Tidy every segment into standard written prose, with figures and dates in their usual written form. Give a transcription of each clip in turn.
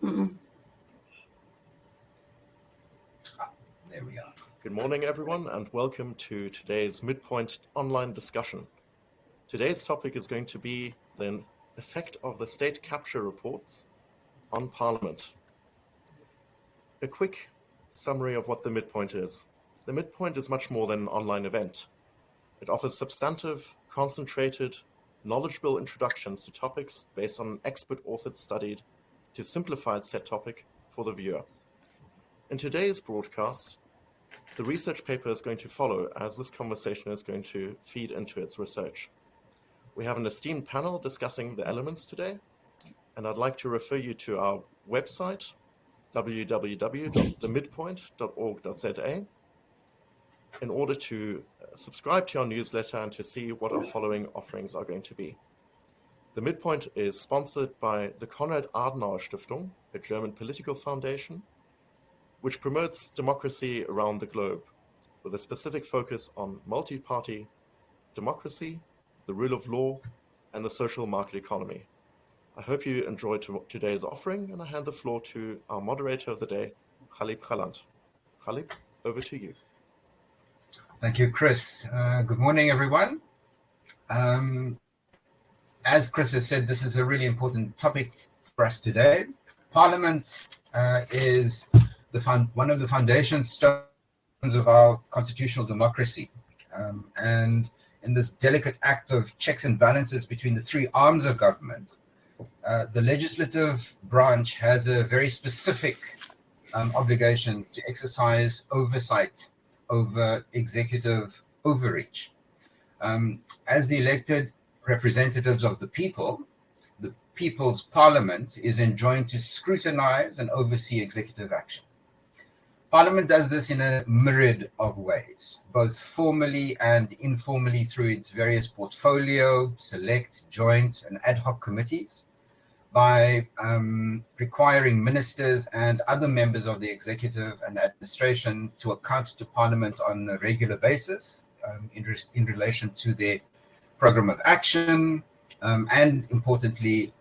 There we are. Good morning, everyone, and welcome to today's Midpoint online discussion. Today's topic is going to be the effect of the state capture reports on Parliament. A quick summary of what the Midpoint is. The Midpoint is much more than an online event. It offers substantive, concentrated, knowledgeable introductions to topics based on an expert-authored study to simplify said topic for the viewer. In today's broadcast, the research paper is going to follow as this conversation is going to feed into its research. We have an esteemed panel discussing the elements today, and I'd like to refer you to our website, www.themidpoint.org.za, in order to subscribe to our newsletter and to see what our following offerings are going to be. The Midpoint is sponsored by the Konrad-Adenauer-Stiftung, a German political foundation, which promotes democracy around the globe, with a specific focus on multi-party democracy, the rule of law, and the social market economy. I hope you enjoyed today's offering, and I hand the floor to our moderator of the day, Khalib Khalant. Khalib, over to you. Thank you, Chris. Good morning, everyone. As Chris has said, this is a really important topic for us today. Parliament is one of the foundation stones of our constitutional democracy. And in this delicate act of checks and balances between the three arms of government, the legislative branch has a very specific obligation to exercise oversight over executive overreach. As the elected representatives of the People's Parliament is enjoined to scrutinize and oversee executive action. Parliament does this in a myriad of ways, both formally and informally through its various portfolio, select, joint, and ad hoc committees, by requiring ministers and other members of the executive and administration to account to Parliament on a regular basis in relation to their program of action, and importantly,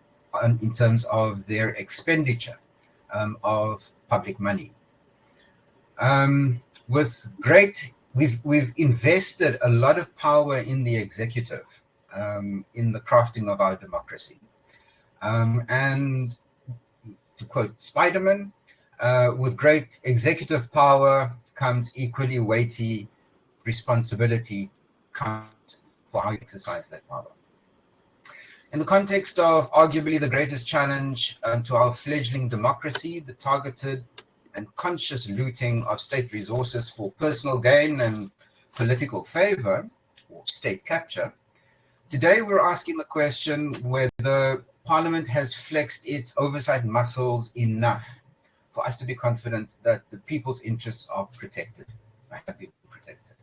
in terms of their expenditure of public money. We've invested a lot of power in the executive in the crafting of our democracy. And to quote Spider-Man, with great executive power comes equally weighty responsibility for how you exercise that power. In the context of arguably the greatest challenge to our fledgling democracy, the targeted and conscious looting of state resources for personal gain and political favor, or state capture, today we're asking the question whether Parliament has flexed its oversight muscles enough for us to be confident that the people's interests are protected, have been protected.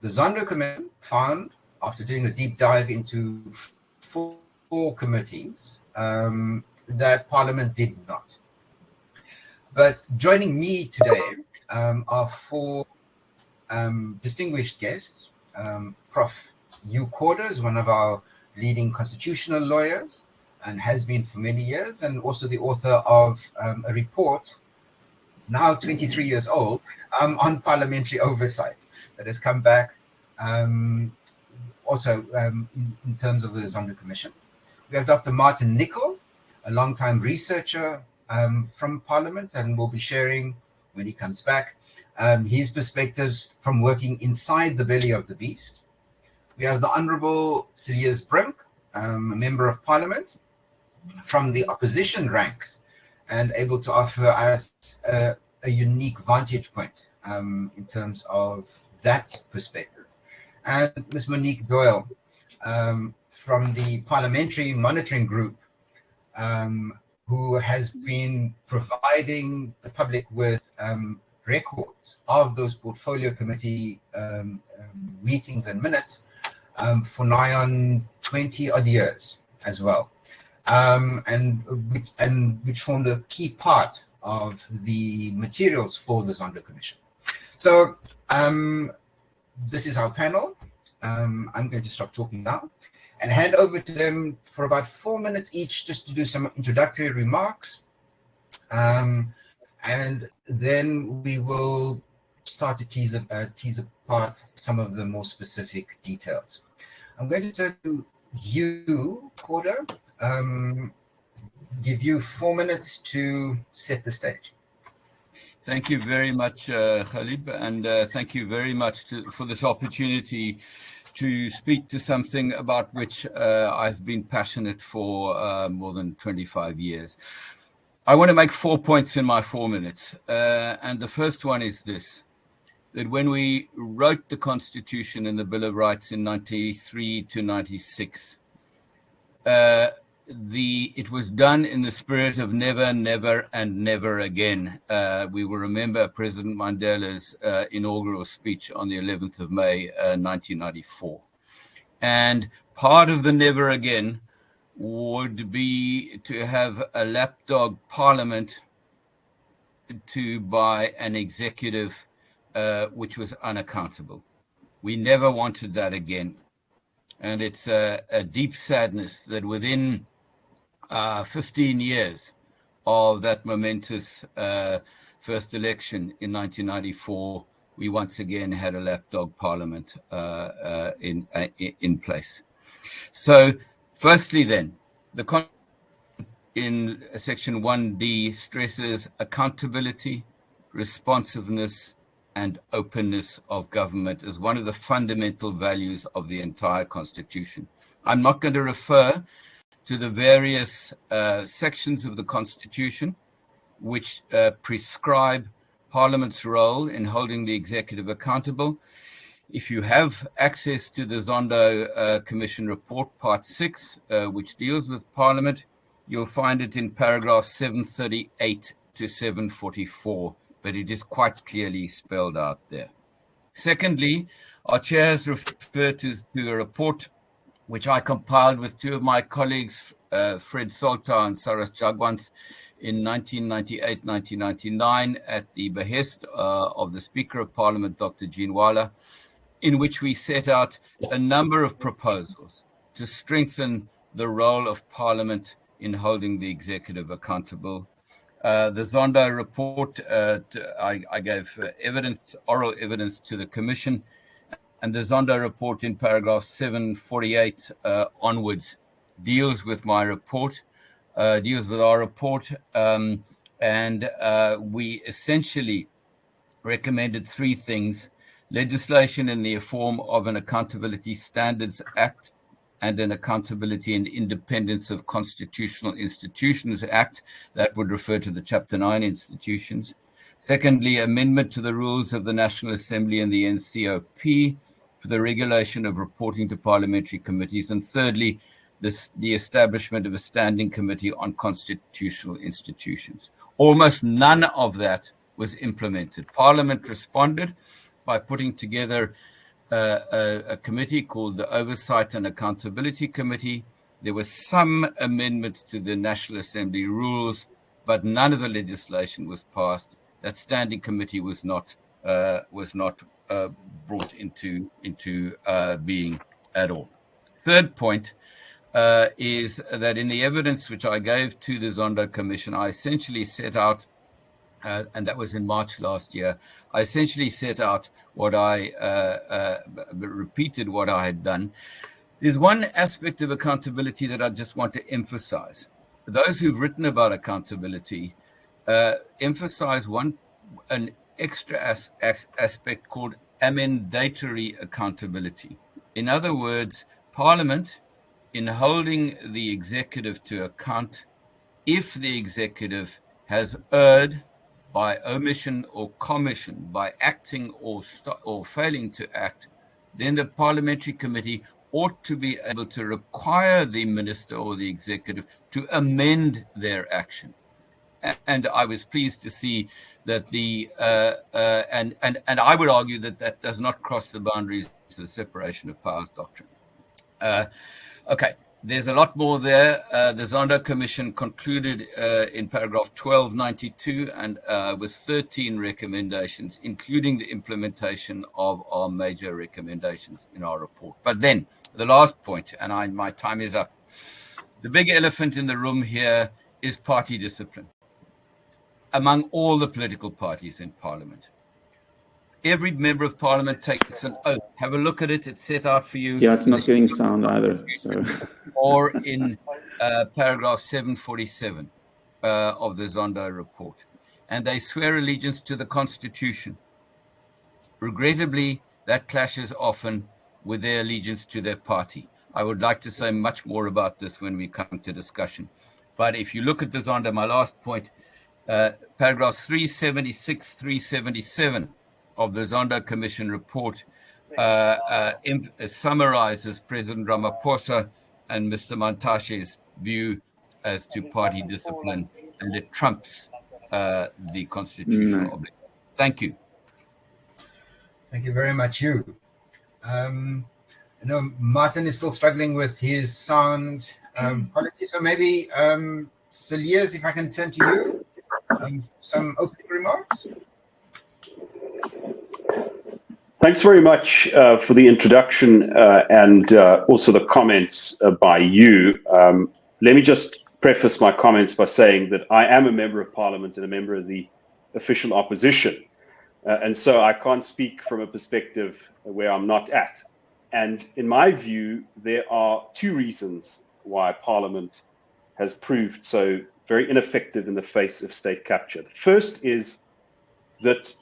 The Zondo Commission found, after doing a deep dive into four committees, that Parliament did not. But joining me today are four distinguished guests. Prof. Hugh Corder is one of our leading constitutional lawyers and has been for many years, and also the author of a report, now 23 years old, on parliamentary oversight that has come back also in terms of the Zondo Commission. We have Dr. Martin Nicol, a longtime researcher from Parliament, and will be sharing, when he comes back, his perspectives from working inside the belly of the beast. We have the Honourable Sirius Brink, a Member of Parliament from the opposition ranks, and able to offer us a unique vantage point in terms of that perspective. And Ms. Monique Doyle from the Parliamentary Monitoring Group, who has been providing the public with records of those portfolio committee meetings and minutes for nigh on 20 odd years as well, and which formed a key part of the materials for the Zondo Commission. So this is our panel. I'm going to stop talking now and hand over to them for about 4 minutes each, just to do some introductory remarks, And then we will start to tease apart some of the more specific details. I'm going to turn to you, Corda. Give you 4 minutes to set the stage. Thank you very much, Khalib, and thank you very much for this opportunity to speak to something about which I've been passionate for more than 25 years. I want to make 4 points in my 4 minutes. And the first one is this, that when we wrote the Constitution and the Bill of Rights in 93 to 96, it was done in the spirit of never, never, and never again. We will remember President Mandela's inaugural speech on the 11th of May, 1994. And part of the never again would be to have a lapdog parliament by an executive which was unaccountable. We never wanted that again. And it's a deep sadness that within 15 years of that momentous first election in 1994, we once again had a lapdog parliament in place. So firstly then, in section 1D stresses accountability, responsiveness, and openness of government as one of the fundamental values of the entire Constitution. I'm not going to refer to the various sections of the Constitution which prescribe Parliament's role in holding the executive accountable. If you have access to the Zondo Commission report, part 6, which deals with Parliament, you'll find it in paragraphs 738 to 744, but it is quite clearly spelled out there. Secondly, our chair has referred to a report which I compiled with two of my colleagues, Fred Solta and Saras Jagwanth, in 1998-1999 at the behest of the Speaker of Parliament, Dr. Jeanwala, in which we set out a number of proposals to strengthen the role of Parliament in holding the executive accountable. The Zonder report, I gave oral evidence to the Commission, and the Zonder report in paragraph 748 onwards deals with our report, and we essentially recommended three things: legislation in the form of an Accountability Standards Act and an Accountability and Independence of Constitutional Institutions Act, that would refer to the Chapter 9 institutions. Secondly, amendment to the rules of the National Assembly and the NCOP for the regulation of reporting to parliamentary committees. And thirdly, the establishment of a standing committee on constitutional institutions. Almost none of that was implemented. Parliament responded by putting together a committee called the Oversight and Accountability Committee. There were some amendments to the National Assembly rules, but none of the legislation was passed. That standing committee was not brought into being at all. Third point is that in the evidence which I gave to the Zondo Commission, I essentially set out, and that was in March last year, I essentially set out what repeated what I had done. There's one aspect of accountability that I just want to emphasize. Those who've written about accountability emphasize an extra aspect called amendatory accountability. In other words, Parliament, in holding the executive to account, if the executive has erred by omission or commission, by acting or failing to act, then the parliamentary committee ought to be able to require the minister or the executive to amend their action. And I was pleased to see that and I would argue that does not cross the boundaries to the separation of powers doctrine. Okay, there's a lot more there. The Zondo Commission concluded in paragraph 1292 and with 13 recommendations, including the implementation of our major recommendations in our report. But then the last point, and my time is up. The big elephant in the room here is party discipline. among all the political parties in Parliament. Every member of Parliament takes an oath. Have a look at it. It's set out for you. Yeah, it's not getting sound either. So, or in paragraph 747 of the Zondo report. And they swear allegiance to the Constitution. Regrettably, that clashes often with their allegiance to their party. I would like to say much more about this when we come to discussion. But if you look at the Zonder, my last point, paragraphs 376, 377 of the Zondo Commission report summarizes President Ramaphosa and Mr. Mantashe's view as to party discipline, and it trumps the constitutional obligation. Thank you. Thank you very much, Hugh. I know Martin is still struggling with his sound quality, so maybe Celias, if I can turn to you, some opening remarks. Thanks very much for the introduction and also the comments by you. Let me just preface my comments by saying that I am a member of Parliament and a member of the official opposition. And so I can't speak from a perspective where I'm not at. And in my view, there are two reasons why Parliament has proved so very ineffective in the face of state capture. The first is that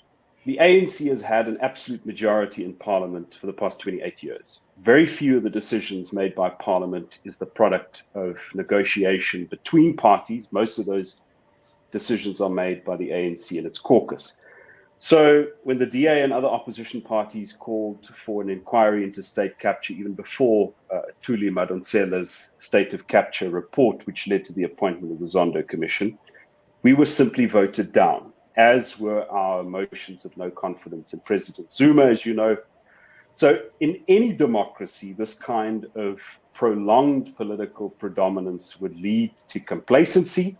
the ANC has had an absolute majority in Parliament for the past 28 years. Very few of the decisions made by Parliament is the product of negotiation between parties. Most of those decisions are made by the ANC and its caucus. So when the DA and other opposition parties called for an inquiry into state capture, even before Thuli Madonsela's state of capture report, which led to the appointment of the Zondo Commission, we were simply voted down, as were our motions of no confidence in President Zuma, as you know. So in any democracy, this kind of prolonged political predominance would lead to complacency,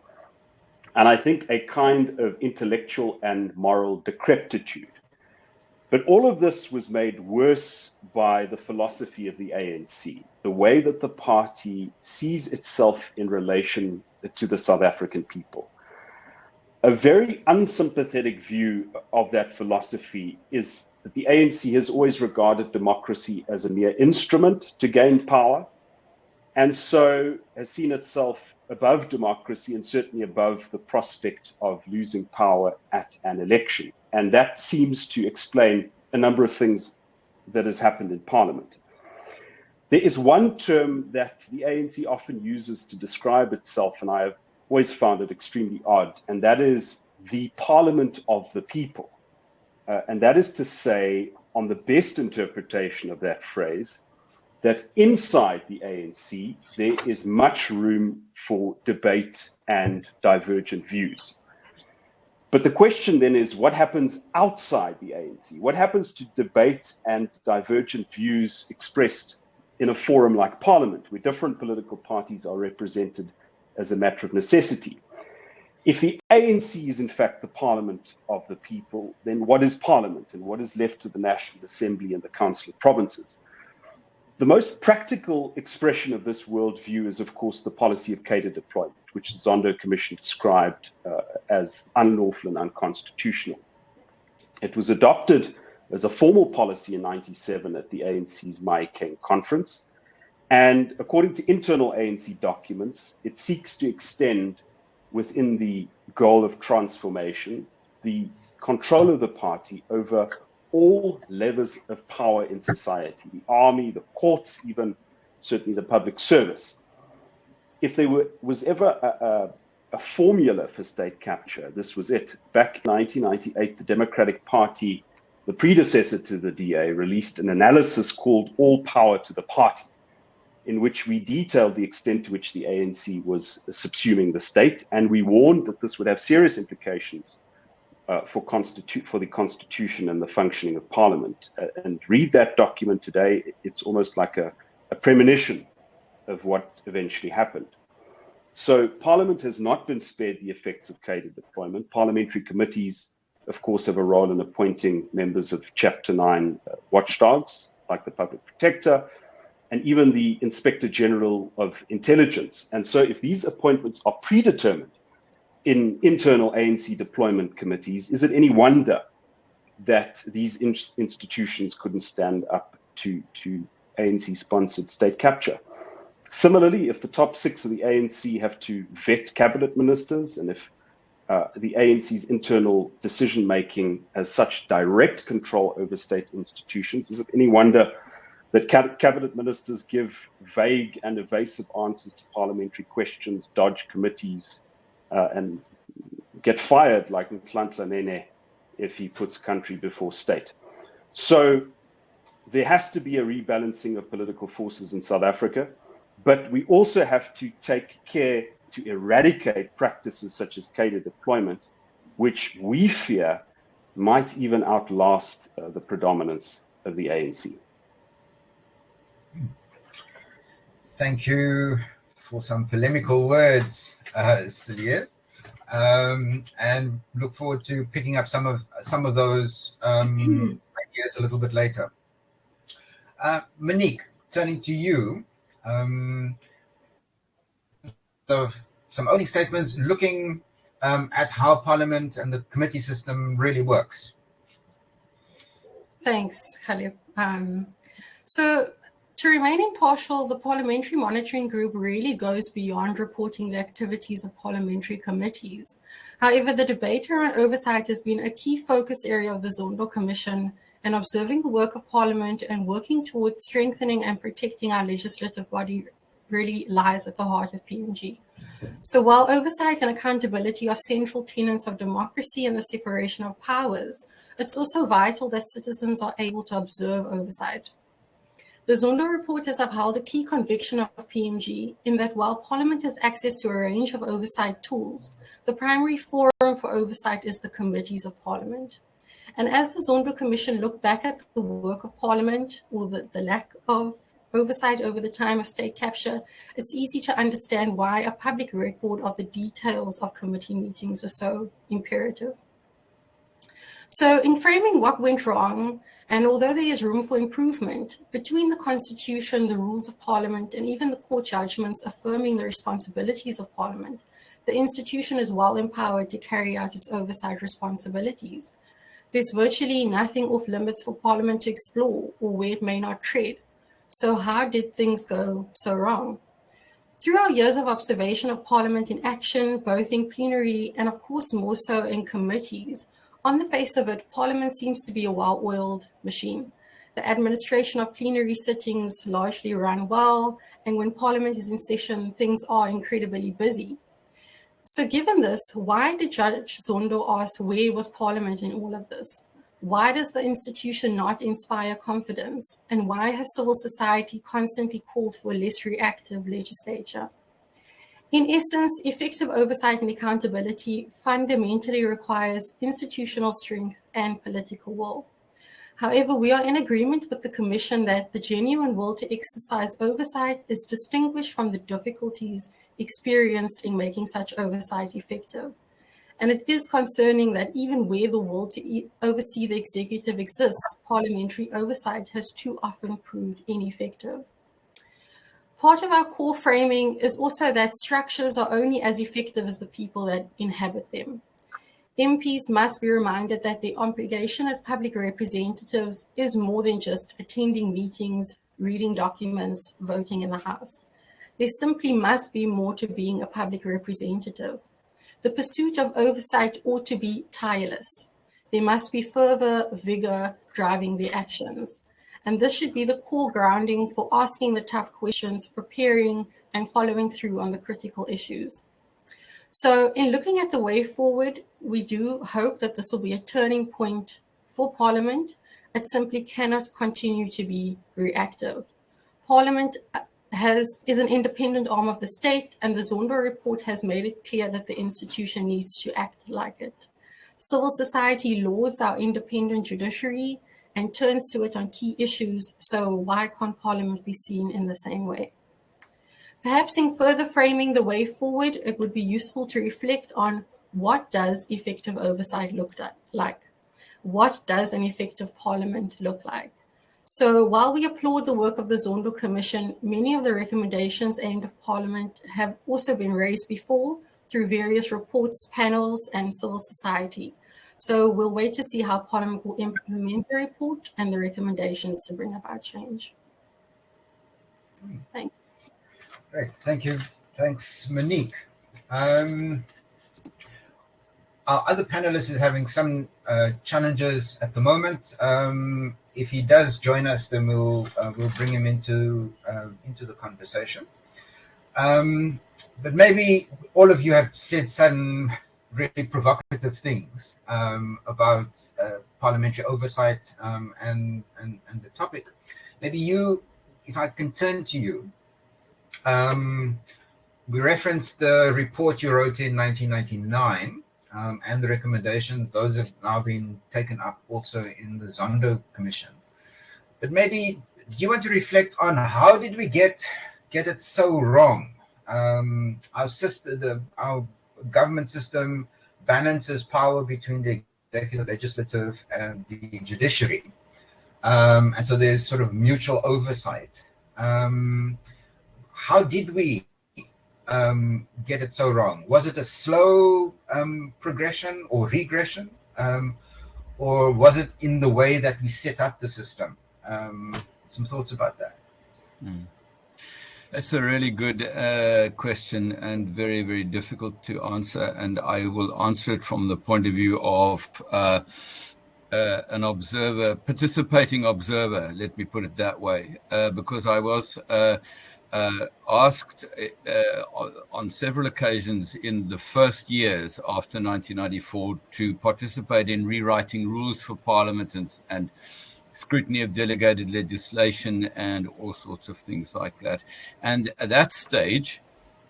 and I think a kind of intellectual and moral decrepitude. But all of this was made worse by the philosophy of the ANC, the way that the party sees itself in relation to the South African people. A very unsympathetic view of that philosophy is that the ANC has always regarded democracy as a mere instrument to gain power, and so has seen itself above democracy and certainly above the prospect of losing power at an election. And that seems to explain a number of things that has happened in Parliament. There is one term that the ANC often uses to describe itself, and I have always found it extremely odd, and that is the Parliament of the people. And that is to say, on the best interpretation of that phrase, that inside the ANC, there is much room for debate and divergent views. But the question then is, what happens outside the ANC? What happens to debate and divergent views expressed in a forum like Parliament, where different political parties are represented as a matter of necessity? If the ANC is in fact the Parliament of the people, then what is Parliament and what is left to the National Assembly and the Council of Provinces? The most practical expression of this worldview is, of course, the policy of cadre deployment, which the Zondo Commission described as unlawful and unconstitutional. It was adopted as a formal policy in 1997 at the ANC's Mahikeng conference. And according to internal ANC documents, it seeks to extend within the goal of transformation the control of the party over all levels of power in society, the army, the courts, even certainly the public service. If there was ever a formula for state capture, this was it. Back in 1998, the Democratic Party, the predecessor to the DA, released an analysis called All Power to the Party, in which we detailed the extent to which the ANC was subsuming the state, and we warned that this would have serious implications for the Constitution and the functioning of Parliament. And read that document today, it's almost like a premonition of what eventually happened. So Parliament has not been spared the effects of cadre deployment. Parliamentary committees, of course, have a role in appointing members of Chapter 9 watchdogs, like the Public Protector, and even the Inspector General of Intelligence. And so if these appointments are predetermined, in internal ANC deployment committees, is it any wonder that these institutions couldn't stand up to ANC-sponsored state capture? Similarly, if the top 6 of the ANC have to vet cabinet ministers, and if the ANC's internal decision-making has such direct control over state institutions, is it any wonder that cabinet ministers give vague and evasive answers to parliamentary questions, dodge committees, and get fired like Nhlanhla Nene if he puts country before state? So there has to be a rebalancing of political forces in South Africa, but we also have to take care to eradicate practices such as cadre deployment, which we fear might even outlast the predominance of the ANC. Thank you for some polemical words, Celia, and look forward to picking up some of those ideas a little bit later. Monique, turning to you, some opening statements looking at how Parliament and the committee system really works. Thanks, Khalif. So to remain impartial, the Parliamentary Monitoring Group really goes beyond reporting the activities of parliamentary committees. However, the debate around oversight has been a key focus area of the Zondo Commission, and observing the work of Parliament and working towards strengthening and protecting our legislative body really lies at the heart of PMG. So while oversight and accountability are central tenets of democracy and the separation of powers, it's also vital that citizens are able to observe oversight. The Zondo report has upheld a key conviction of PMG in that while Parliament has access to a range of oversight tools, the primary forum for oversight is the committees of Parliament. And as the Zondo Commission looked back at the work of Parliament, or the lack of oversight over the time of state capture, it's easy to understand why a public record of the details of committee meetings is so imperative. So in framing what went wrong, and although there is room for improvement, between the Constitution, the rules of Parliament, and even the court judgments affirming the responsibilities of Parliament, the institution is well empowered to carry out its oversight responsibilities. There's virtually nothing off limits for Parliament to explore or where it may not tread. So how did things go so wrong? Through our years of observation of Parliament in action, both in plenary and of course more so in committees, on the face of it, Parliament seems to be a well-oiled machine. The administration of plenary sittings largely run well, and when Parliament is in session, things are incredibly busy. So given this, why did Judge Zondo ask where was Parliament in all of this? Why does the institution not inspire confidence? And why has civil society constantly called for a less reactive legislature? In essence, effective oversight and accountability fundamentally requires institutional strength and political will. However, we are in agreement with the Commission that the genuine will to exercise oversight is distinguished from the difficulties experienced in making such oversight effective. And it is concerning that even where the will to oversee the executive exists, parliamentary oversight has too often proved ineffective. Part of our core framing is also that structures are only as effective as the people that inhabit them. MPs must be reminded that their obligation as public representatives is more than just attending meetings, reading documents, voting in the House. There simply must be more to being a public representative. The pursuit of oversight ought to be tireless. There must be fervor, vigor driving the actions. And this should be the core grounding for asking the tough questions, preparing and following through on the critical issues. So in looking at the way forward, we do hope that this will be a turning point for Parliament. It simply cannot continue to be reactive. Parliament is an independent arm of the state, and the Zonder report has made it clear that the institution needs to act like it. Civil society lauds our independent judiciary and turns to it on key issues, so why can't Parliament be seen in the same way? Perhaps in further framing the way forward, it would be useful to reflect on what does effective oversight look like? What does an effective Parliament look like? So while we applaud the work of the Zondo Commission, many of the recommendations aimed at Parliament have also been raised before, through various reports, panels, and civil society. So we'll wait to see how Parliament will implement the report and the recommendations to bring about change. Thanks. Great, thank you. Thanks, Monique. Our other panelist is having some challenges at the moment. If he does join us, then we'll bring him into the conversation. But maybe all of you have said some really provocative things about parliamentary oversight and the topic. Maybe you, if I can turn to you, we referenced the report you wrote in 1999 and the recommendations. Those have now been taken up also in the Zondo Commission. But maybe, do you want to reflect on how did we get it so wrong? Our government system balances power between the executive, legislative, and the judiciary. And so there's sort of mutual oversight. How did we get it so wrong? Was it a slow progression or regression? Or was it in the way that we set up the system? Some thoughts about that. That's a really good question and very, very difficult to answer. And I will answer it from the point of view of an observer, participating observer, let me put it that way, because I was asked on several occasions in the first years after 1994 to participate in rewriting rules for Parliament and scrutiny of delegated legislation and all sorts of things like that. And at that stage,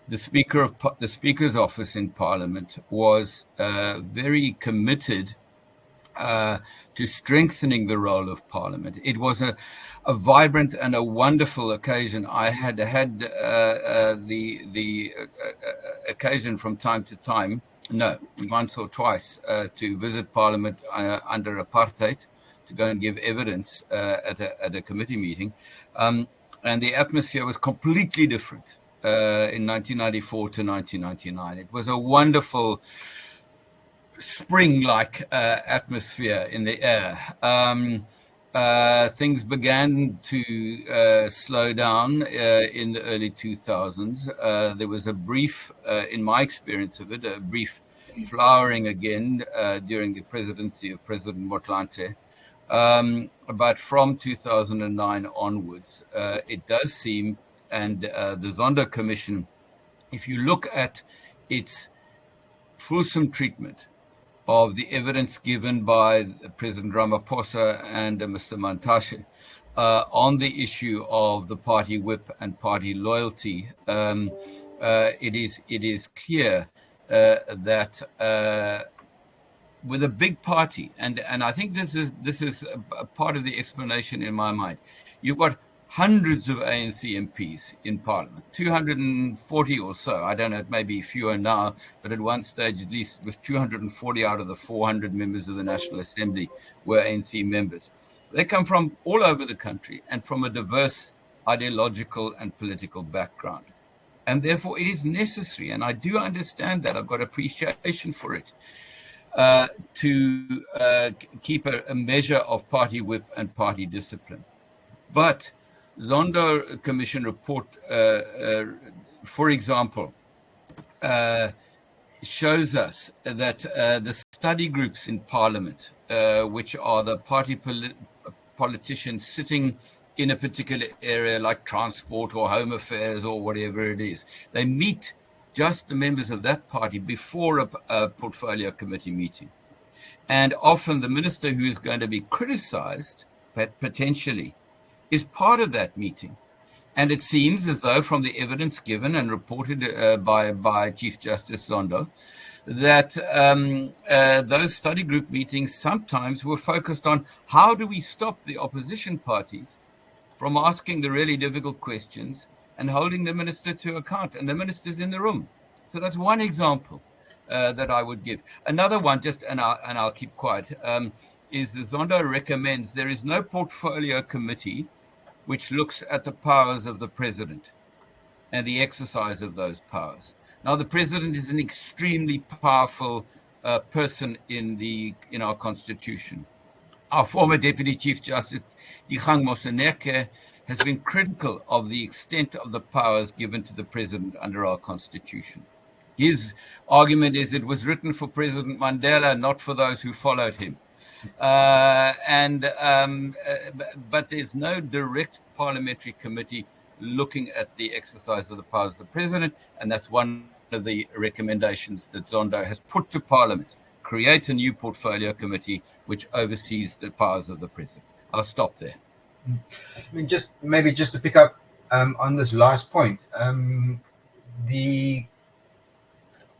the Speaker's office in Parliament was very committed to strengthening the role of Parliament. It was a vibrant and a wonderful occasion. I had the occasion from time to time, once or twice, to visit Parliament under apartheid, to go and give evidence at a committee meeting. And the atmosphere was completely different in 1994 to 1999. It was a wonderful spring-like atmosphere in the air. Things began to slow down in the early 2000s. There was a brief, in my experience of it, a brief flowering again during the presidency of President Motlanthe. But from 2009 onwards, it does seem, and the Zondo Commission, if you look at its fulsome treatment of the evidence given by President Ramaphosa and Mr. Mantashe on the issue of the party whip and party loyalty, it is clear that with a big party, and I think this is a part of the explanation in my mind. You've got hundreds of ANC MPs in Parliament, 240 or so. I don't know, it may be fewer now, but at one stage at least it was 240 out of the 400 members of the National Assembly were ANC members. They come from all over the country and from a diverse ideological and political background. And therefore it is necessary, and I do understand that, I've got appreciation for it, to keep a measure of party whip and party discipline. But Zondo Commission report, for example, shows us that the study groups in Parliament, which are the party politicians sitting in a particular area like transport or home affairs or whatever it is, they meet just the members of that party before a portfolio committee meeting. And often the minister who is going to be criticized, potentially, is part of that meeting. And it seems as though from the evidence given and reported by Chief Justice Zondo, that those study group meetings sometimes were focused on how do we stop the opposition parties from asking the really difficult questions and holding the minister to account, and the minister's in the room. So that's one example that I would give. Another one, and I'll keep quiet, is the Zondo recommends there is no portfolio committee which looks at the powers of the president and the exercise of those powers. Now, the president is an extremely powerful person in our constitution. Our former Deputy Chief Justice, Dikgang Moseneke, has been critical of the extent of the powers given to the president under our constitution. His argument is it was written for President Mandela, not for those who followed him. But there's no direct parliamentary committee looking at the exercise of the powers of the president, and that's one of the recommendations that Zondo has put to Parliament. Create a new portfolio committee which oversees the powers of the president. I'll stop there. I mean, just to pick up on this last point, the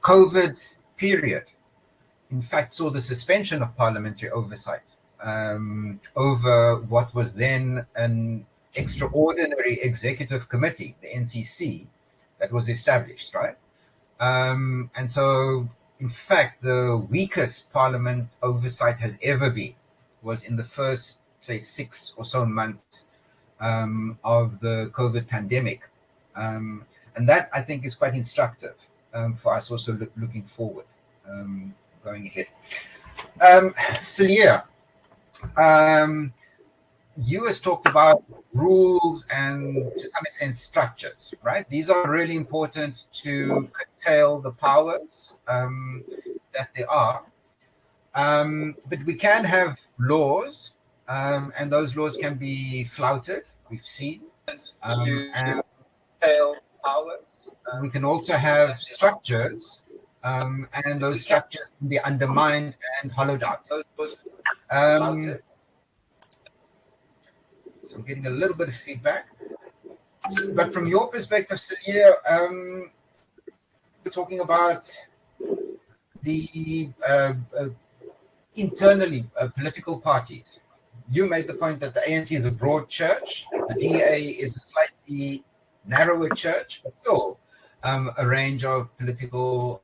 COVID period, in fact, saw the suspension of parliamentary oversight over what was then an extraordinary executive committee, the NCC, that was established, right? And so, in fact, the weakest parliament oversight has ever been was in the first, say, 6 or so months of the COVID pandemic. And that, I think, is quite instructive for us also looking forward, going ahead. Celia, you has talked about rules and, to some extent, structures, right? These are really important to curtail the powers that there are. But we can have laws, and those laws can be flouted, we've seen, and curtail powers. We can also have structures, and those structures can be undermined and hollowed out. So I'm getting a little bit of feedback. But from your perspective, Celia, we're talking about the internally political parties. You made the point that the ANC is a broad church, the DA is a slightly narrower church, but still a range of political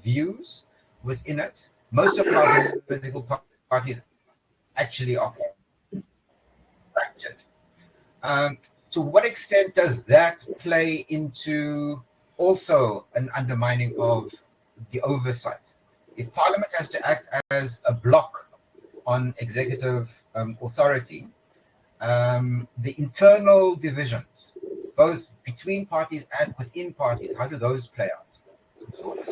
views within it. Most of our political parties actually are fractured. To what extent does that play into also an undermining of the oversight? If Parliament has to act as a block on executive authority, the internal divisions, both between parties and within parties, how do those play out? Some thoughts?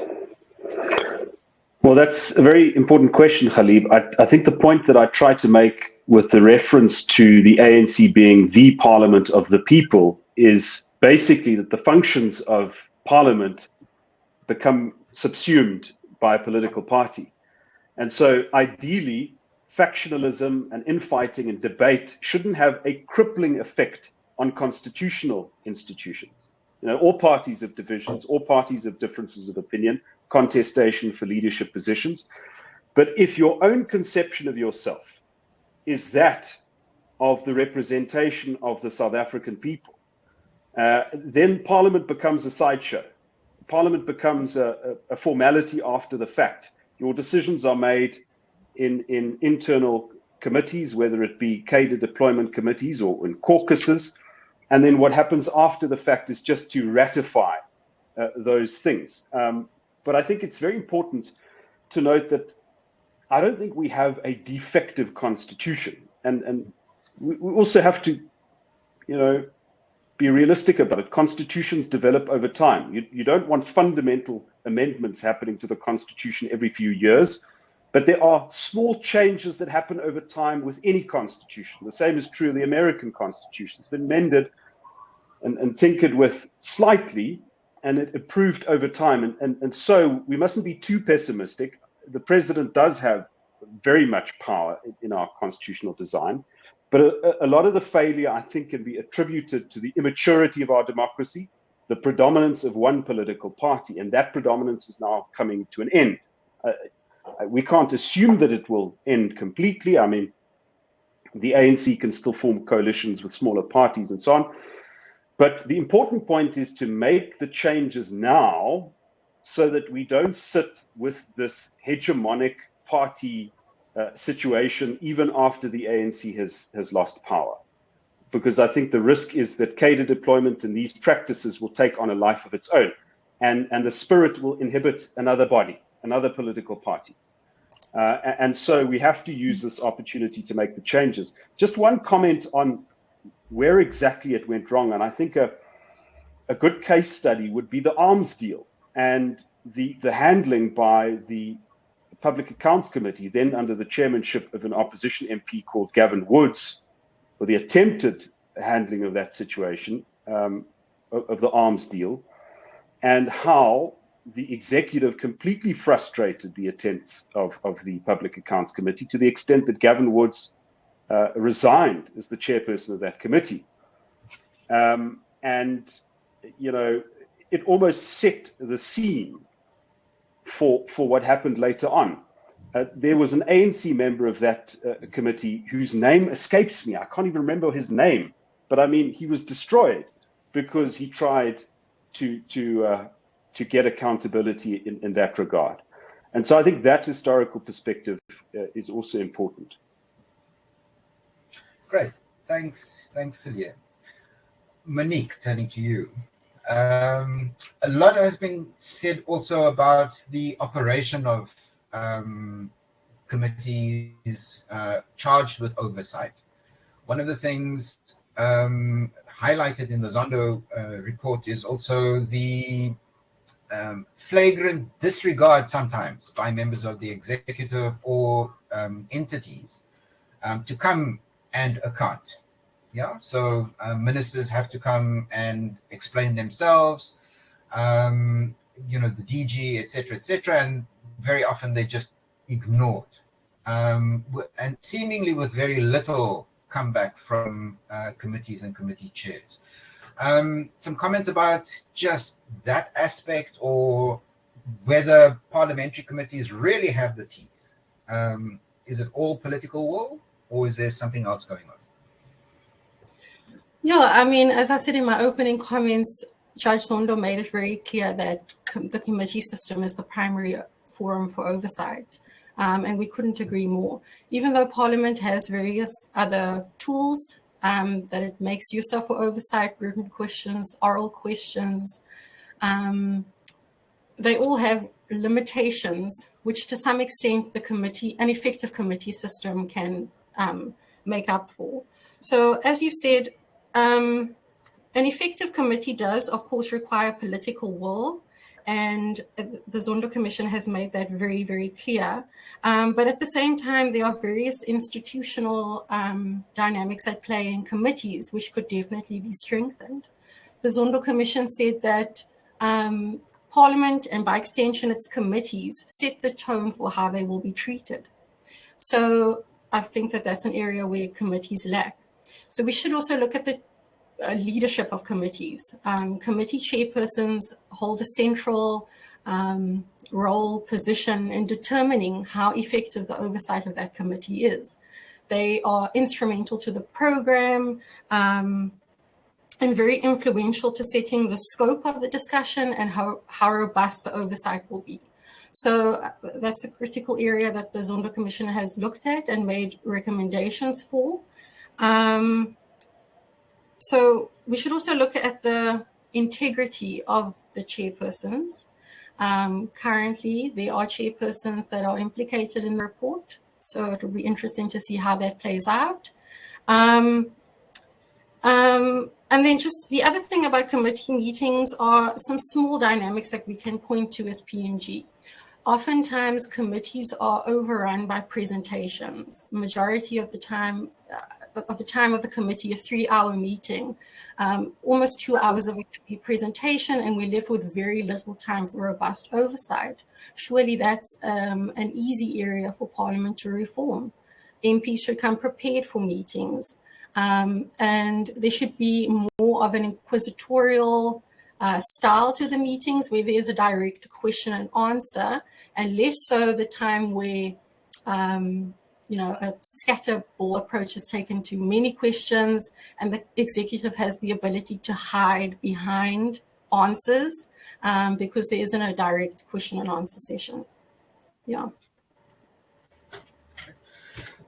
Well, that's a very important question, Khalib. I think the point that I tried to make with the reference to the ANC being the parliament of the people is basically that the functions of parliament become subsumed by a political party. And so ideally, factionalism and infighting and debate shouldn't have a crippling effect on constitutional institutions. You know, all parties have divisions, all parties have differences of opinion, contestation for leadership positions. But if your own conception of yourself is that of the representation of the South African people, then Parliament becomes a sideshow. Parliament becomes a formality after the fact. Your decisions are made in internal committees, whether it be cadre deployment committees or in caucuses. And then what happens after the fact is just to ratify those things. But I think it's very important to note that I don't think we have a defective constitution. And we also have to, be realistic about it. Constitutions develop over time. You don't want fundamental amendments happening to the constitution every few years, but there are small changes that happen over time with any constitution. The same is true of the American Constitution. It's been mended and tinkered with slightly, and it improved over time. And so we mustn't be too pessimistic. The president does have very much power in our constitutional design, but a lot of the failure, I think, can be attributed to the immaturity of our democracy, the predominance of one political party, and that predominance is now coming to an end. We can't assume that it will end completely. I mean, the ANC can still form coalitions with smaller parties and so on. But the important point is to make the changes now so that we don't sit with this hegemonic party situation even after the ANC has lost power. Because I think the risk is that cadre deployment and these practices will take on a life of its own. and the spirit will inhibit another body, another political party. And so we have to use this opportunity to make the changes. Just one comment on where exactly it went wrong. And I think a good case study would be the arms deal and the handling by the Public Accounts Committee, then under the chairmanship of an opposition MP called Gavin Woods, or the attempted handling of that situation, of the arms deal, and how the executive completely frustrated the attempts of the Public Accounts Committee to the extent that Gavin Woods resigned as the chairperson of that committee. And, you know, it almost set the scene for what happened later on. There was an ANC member of that committee whose name escapes me. I can't even remember his name, but I mean, he was destroyed because he tried to get accountability in that regard. And so I think that historical perspective is also important. Great. Thanks, Celia. Monique, turning to you. A lot has been said also about the operation of committees charged with oversight. One of the things highlighted in the Zondo report is also the flagrant disregard sometimes by members of the executive or entities to come and account. Yeah, so ministers have to come and explain themselves, you know, the DG, etc., and very often they just ignored, and seemingly with very little comeback from committees and committee chairs. Some comments about just that aspect, or whether parliamentary committees really have the teeth. Is it all political will, or is there something else going on? Yeah, I mean, as I said in my opening comments, Judge Zondo made it very clear that the committee system is the primary forum for oversight. And we couldn't agree more. Even though Parliament has various other tools that it makes use of for oversight, written questions, oral questions, they all have limitations, which to some extent an effective committee system can make up for. So as you said, an effective committee does, of course, require political will, and the Zondo Commission has made that very, very clear. But at the same time, there are various institutional dynamics at play in committees, which could definitely be strengthened. The Zondo Commission said that Parliament, and by extension its committees, set the tone for how they will be treated. So I think that that's an area where committees lack. So we should also look at the leadership of committees. Committee chairpersons hold a central role, position in determining how effective the oversight of that committee is. They are instrumental to the program and very influential to setting the scope of the discussion and how robust the oversight will be. So that's a critical area that the Zondo Commission has looked at and made recommendations for. So we should also look at the integrity of the chairpersons. Currently, there are chairpersons that are implicated in the report, so it will be interesting to see how that plays out. And then just the other thing about committee meetings are some small dynamics that we can point to as P&G. Oftentimes, committees are overrun by presentations. Majority of the time of the committee, a 3-hour meeting, almost 2 hours of a presentation, and we're left with very little time for robust oversight. Surely that's an easy area for Parliament to reform. MPs should come prepared for meetings, and there should be more of an inquisitorial style to the meetings where there's a direct question and answer, and less so the time where a scatterball approach is taken to many questions, and the executive has the ability to hide behind answers because there isn't a direct question and answer session. Yeah.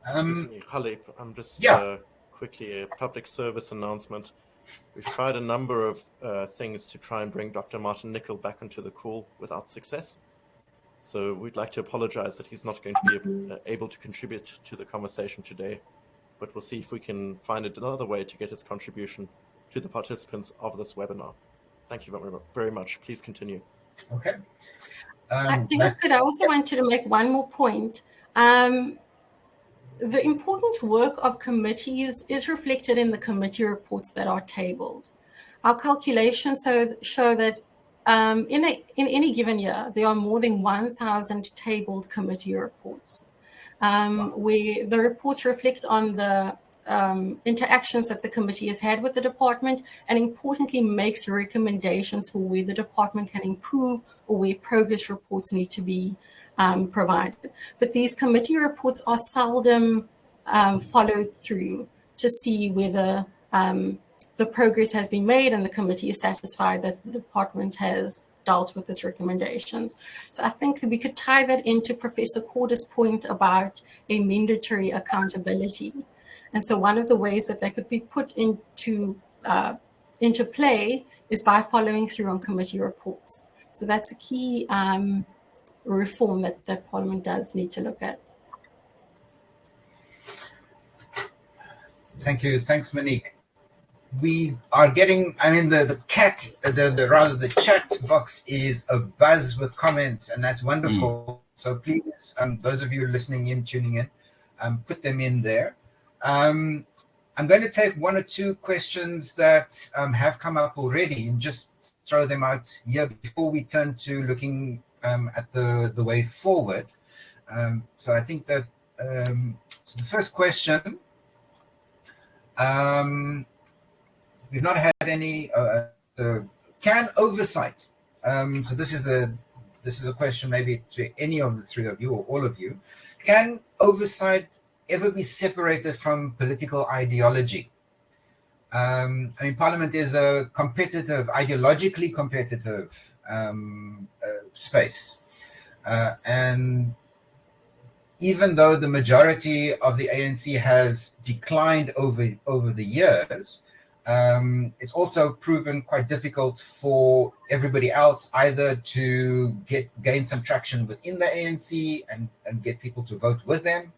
Excuse me, Khalid, I'm just quickly a public service announcement. We've tried a number of things to try and bring Dr. Martin Nicol back into the call without success. So we'd like to apologize that he's not going to be able to contribute to the conversation today, but we'll see if we can find another way to get his contribution to the participants of this webinar. Thank you very much. Please continue. Okay. I think I also wanted to make one more point. The important work of committees is reflected in the committee reports that are tabled. Our calculations show that in any given year, there are more than 1,000 tabled committee reports, where the reports reflect on the interactions that the committee has had with the department, and importantly makes recommendations for where the department can improve or where progress reports need to be provided. But these committee reports are seldom followed through to see whether the progress has been made and the committee is satisfied that the department has dealt with its recommendations. So I think that we could tie that into Professor Corder's point about amendatory accountability. And so one of the ways that they could be put into play is by following through on committee reports. So that's a key reform that Parliament does need to look at. Thank you. Thanks, Monique. We are getting, the chat box is abuzz with comments, and that's wonderful. So please, those of you listening in, tuning in, put them in there. I'm going to take one or two questions that have come up already and just throw them out here before we turn to looking at the way forward. So I think that so the first question, we've not had any. Can oversight? So this is a question maybe to any of the three of you or all of you. Can oversight ever be separated from political ideology? Parliament is a competitive, ideologically competitive space, and even though the majority of the ANC has declined over the years, it's also proven quite difficult for everybody else either to gain some traction within the ANC and get people to vote with them,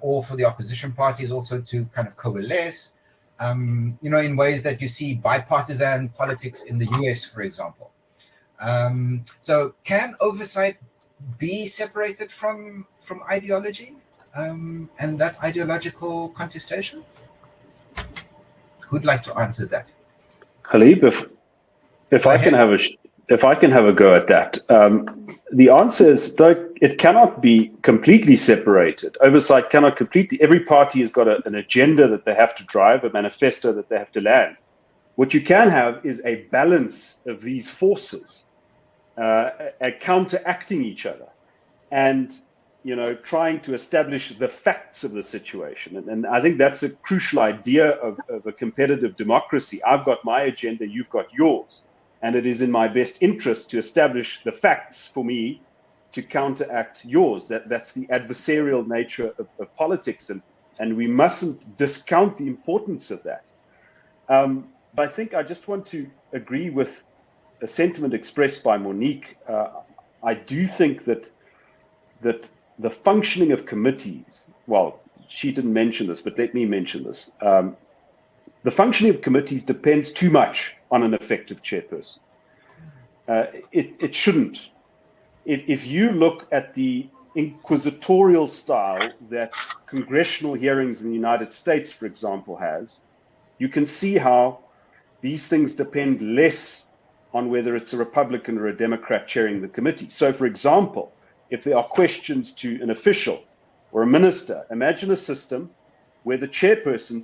or for the opposition parties also to kind of coalesce, in ways that you see bipartisan politics in the US, for example. So can oversight be separated from ideology and that ideological contestation? Who'd like to answer that? Khalib, if I can have a go at that. The answer is it cannot be completely separated. Oversight cannot completely. Every party has got an agenda that they have to drive, a manifesto that they have to land. What you can have is a balance of these forces, counteracting each other, and trying to establish the facts of the situation. And I think that's a crucial idea of a competitive democracy. I've got my agenda, you've got yours. And it is in my best interest to establish the facts for me to counteract yours. That's the adversarial nature of politics. And we mustn't discount the importance of that. But I think I just want to agree with a sentiment expressed by Monique. I do think that the functioning of committees, well, she didn't mention this, but let me mention this. The functioning of committees depends too much on an effective chairperson. It shouldn't. If you look at the inquisitorial style that congressional hearings in the United States, for example, has, you can see how these things depend less on whether it's a Republican or a Democrat chairing the committee. So, for example, if there are questions to an official or a minister, imagine a system where the chairperson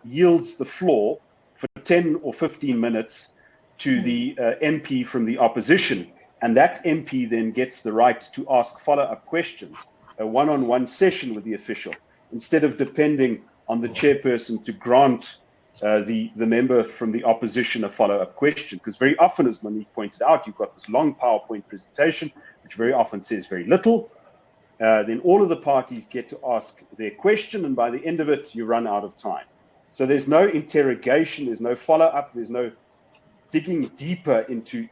yields the floor for 10 or 15 minutes to the MP from the opposition, and that MP then gets the right to ask follow-up questions, a one-on-one session with the official, instead of depending on the chairperson to grant the member from the opposition a follow-up question. Because very often, as Monique pointed out, you've got this long PowerPoint presentation, which very often says very little. Then all of the parties get to ask their question, and by the end of it, you run out of time. So there's no interrogation, there's no follow-up, there's no digging deeper into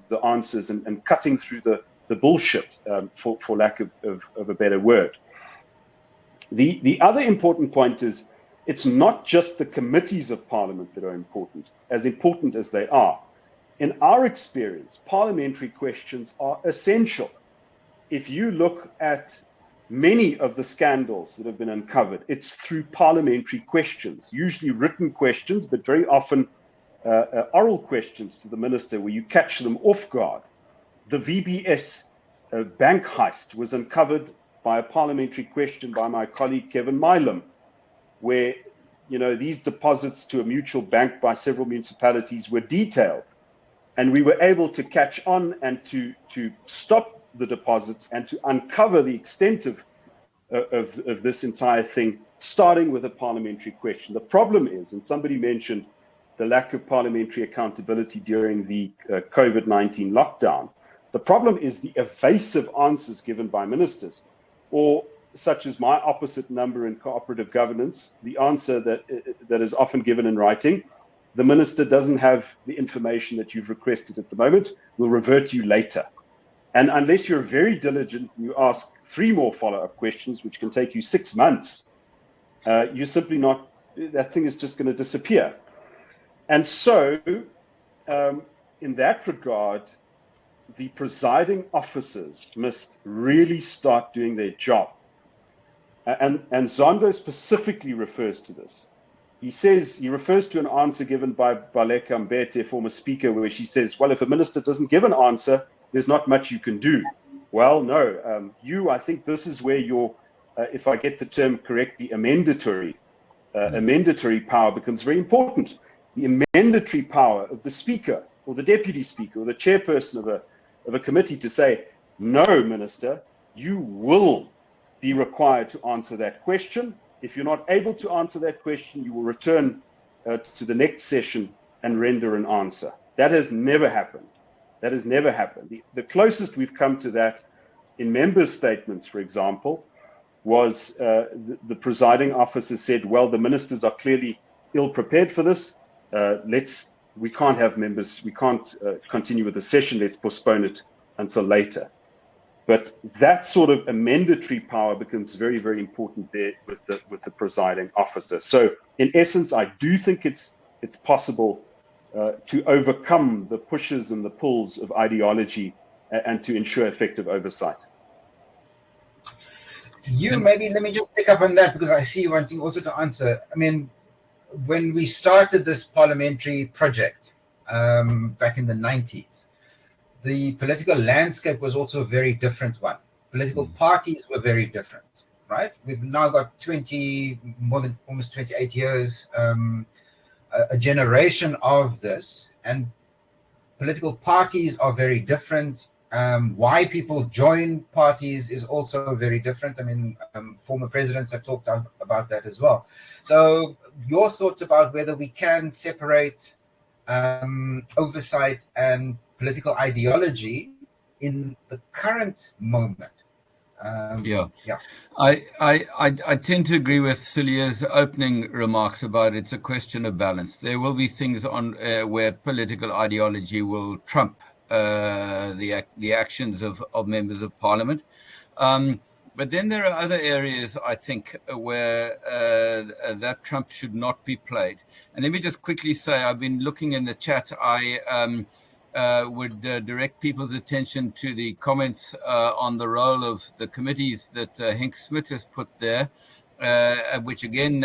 the answers and cutting through the bullshit, for lack of a better word. The other important point is it's not just the committees of Parliament that are important as they are. In our experience, parliamentary questions are essential. If you look at many of the scandals that have been uncovered, it's through parliamentary questions, usually written questions, but very often oral questions to the minister where you catch them off guard. The VBS bank heist was uncovered by a parliamentary question by my colleague Kevin Milam, where these deposits to a mutual bank by several municipalities were detailed. And we were able to catch on and to stop the deposits and to uncover the extent of this entire thing, starting with a parliamentary question. The problem is, and somebody mentioned the lack of parliamentary accountability during the COVID-19 lockdown. The problem is the evasive answers given by ministers, or such as my opposite number in cooperative governance, the answer that is often given in writing. The minister doesn't have the information that you've requested at the moment, we'll revert to you later. And unless you're very diligent, you ask 3 more follow-up questions, which can take you 6 months, you're simply not, that thing is just going to disappear. And so, in that regard, the presiding officers must really start doing their job. And Zondo specifically refers to this. He refers to an answer given by Baleka Mbete, former speaker, where she says, well, if a minister doesn't give an answer, there's not much you can do. Well, no, I think this is where your, if I get the term correctly, amendatory power becomes very important. The amendatory power of the speaker or the deputy speaker or the chairperson of a committee to say, no, minister, you will be required to answer that question. If you're not able to answer that question, you will return to the next session and render an answer. That has never happened. That has never happened. The closest we've come to that in members' statements, for example, was the presiding officer said, well, the ministers are clearly ill prepared for this. We can't have members, we can't continue with the session, let's postpone it until later. But that sort of amendatory power becomes very, very important there with the presiding officer. So in essence, I do think it's possible to overcome the pushes and the pulls of ideology and to ensure effective oversight. Maybe let me just pick up on that, because I see you wanting also to answer. I mean, when we started this parliamentary project back in the 90s, the political landscape was also a very different one. Political parties were very different, right? We've now got almost 28 years, a generation of this, and political parties are very different. Why people join parties is also very different. I mean, former presidents have talked about that as well. So your thoughts about whether we can separate oversight and political ideology in the current moment. I tend to agree with Celia's opening remarks about it's a question of balance. There will be things on where political ideology will trump the actions of members of parliament. But then there are other areas, I think, where that trump should not be played. And let me just quickly say, I've been looking in the chat. I would direct people's attention to the comments on the role of the committees that Henk Smit has put there, which again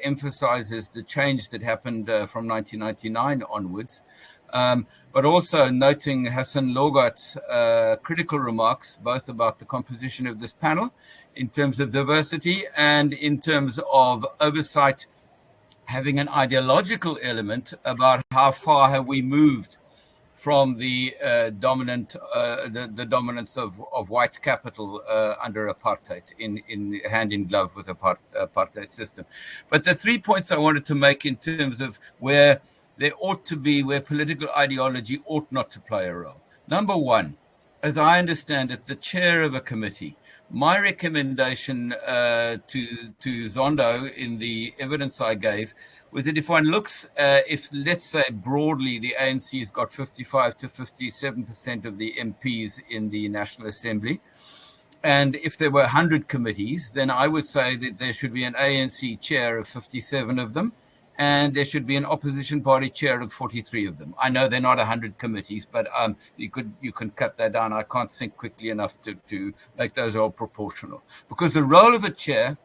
emphasizes the change that happened from 1999 onwards. But also noting Hassan Logat's critical remarks, both about the composition of this panel in terms of diversity and in terms of oversight having an ideological element about how far have we moved from the dominance of white capital under apartheid, in hand in glove with apartheid system. But the 3 points I wanted to make in terms of where there ought to be, where political ideology ought not to play a role. Number one, as I understand it, the chair of a committee. My recommendation to Zondo in the evidence I gave was that if one looks, if let's say broadly the ANC has got 55 to 57% of the MPs in the National Assembly, and if there were 100 committees, then I would say that there should be an ANC chair of 57 of them, and there should be an opposition party chair of 43 of them. I know they're not 100 committees, but you can cut that down. I can't think quickly enough to make those all proportional. Because the role of a chair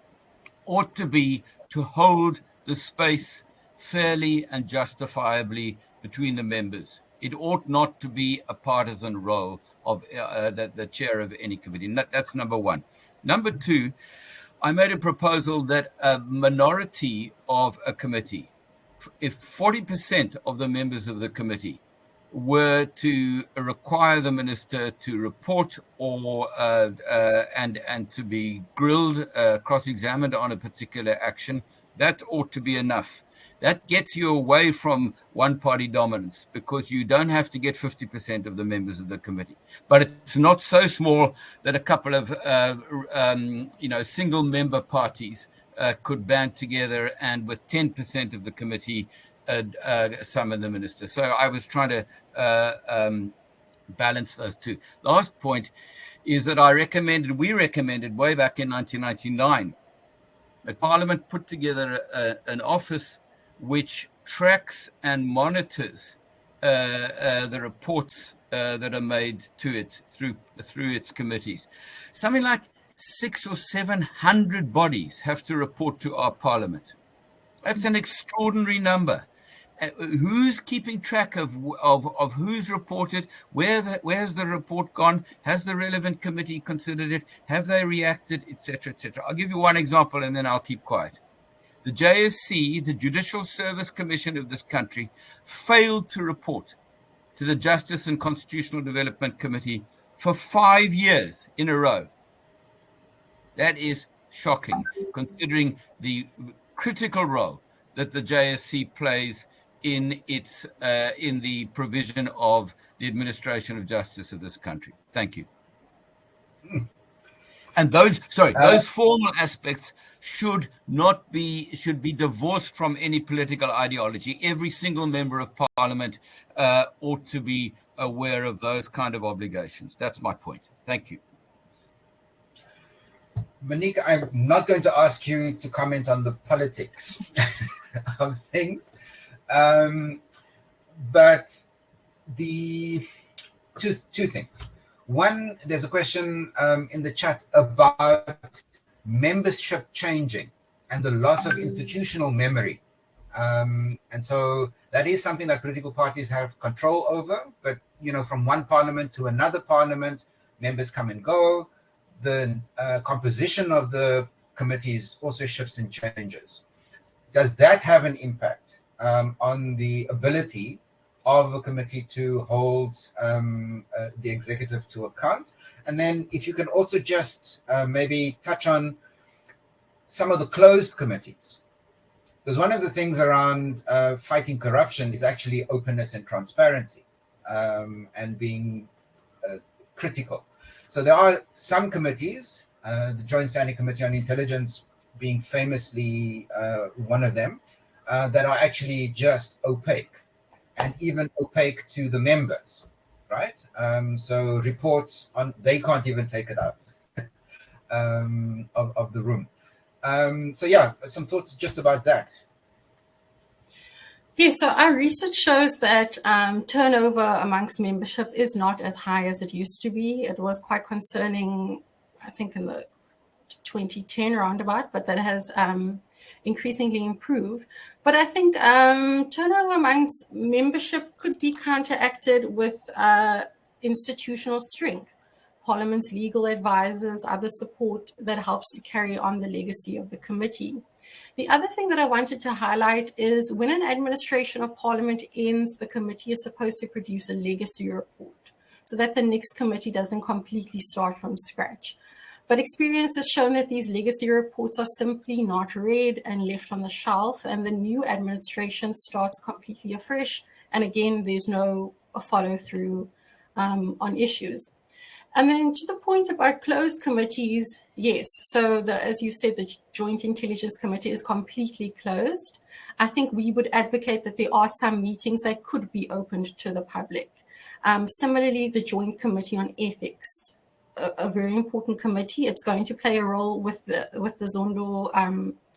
ought to be to hold the space fairly and justifiably between the members. It ought not to be a partisan role of the chair of any committee. That's number one. Number two, I made a proposal that a minority of a committee, if 40% of the members of the committee were to require the minister to report or and to be grilled, cross-examined on a particular action, that ought to be enough. That gets you away from one-party dominance because you don't have to get 50% of the members of the committee. But it's not so small that a couple of single-member parties could band together and with 10% of the committee summon the minister. So I was trying to balance those two. Last point is that we recommended way back in 1999 that Parliament put together an office which tracks and monitors the reports that are made to it through its committees. Something like 600 or 700 bodies have to report to our Parliament. That's an extraordinary number. Who's keeping track of who's reported? Where's the report gone? Has the relevant committee considered it? Have they reacted, etc., etc.? I'll give you one example, and then I'll keep quiet. The JSC, the Judicial Service Commission of this country, failed to report to the Justice and Constitutional Development Committee for 5 years in a row. That is shocking, considering the critical role that the JSC plays in its in the provision of the administration of justice of this country. Thank you. And those formal aspects should be divorced from any political ideology. Every single member of Parliament ought to be aware of those kind of obligations. That's my point. Thank you. Monique, I'm not going to ask you to comment on the politics of things, but the two things. One, there's a question in the chat about membership changing and the loss of institutional memory. And so that is something that political parties have control over, but from one parliament to another parliament, members come and go. The composition of the committees also shifts and changes. Does that have an impact on the ability of a committee to hold the executive to account? And then if you can also just maybe touch on some of the closed committees. Because one of the things around fighting corruption is actually openness and transparency and being critical. So there are some committees, the Joint Standing Committee on Intelligence being famously one of them, that are actually just opaque, and even opaque to the members, right? So reports they can't even take it out of the room. So yeah, some thoughts just about that. Yes, so our research shows that turnover amongst membership is not as high as it used to be. It was quite concerning, I think, in the 2010 roundabout, but that has increasingly improved. But I think turnover amongst membership could be counteracted with institutional strength, Parliament's legal advisors, other support that helps to carry on the legacy of the committee. The other thing that I wanted to highlight is when an administration of Parliament ends, the committee is supposed to produce a legacy report so that the next committee doesn't completely start from scratch. But experience has shown that these legacy reports are simply not read and left on the shelf, and the new administration starts completely afresh. And again, there's no follow through on issues. And then to the point about closed committees, yes. So as you said, the Joint Intelligence Committee is completely closed. I think we would advocate that there are some meetings that could be opened to the public. Similarly, the Joint Committee on Ethics, a very important committee. It's going to play a role with the Zondo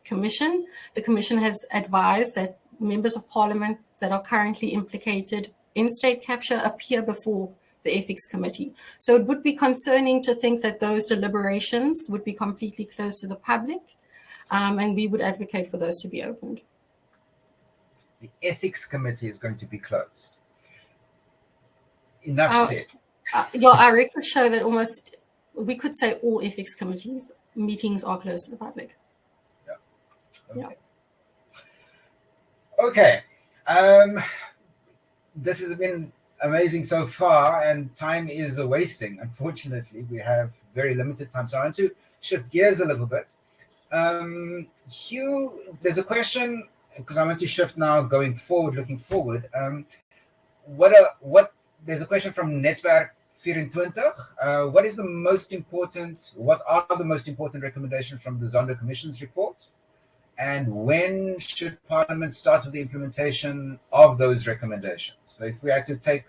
Commission. The Commission has advised that members of Parliament that are currently implicated in state capture appear before the Ethics Committee. So it would be concerning to think that those deliberations would be completely closed to the public, and we would advocate for those to be opened. The Ethics Committee is going to be closed. Enough said. Our records show that we could say all Ethics Committees meetings are closed to the public. Yeah. Okay. Okay. This has been amazing so far, and time is a wasting. Unfortunately, we have very limited time. So I want to shift gears a little bit. Hugh, there's a question, because I want to shift now going forward, looking forward. There's a question from Netwerk 24. What are the most important recommendations from the Zondo Commission's report? And when should Parliament start with the implementation of those recommendations? So if we had to take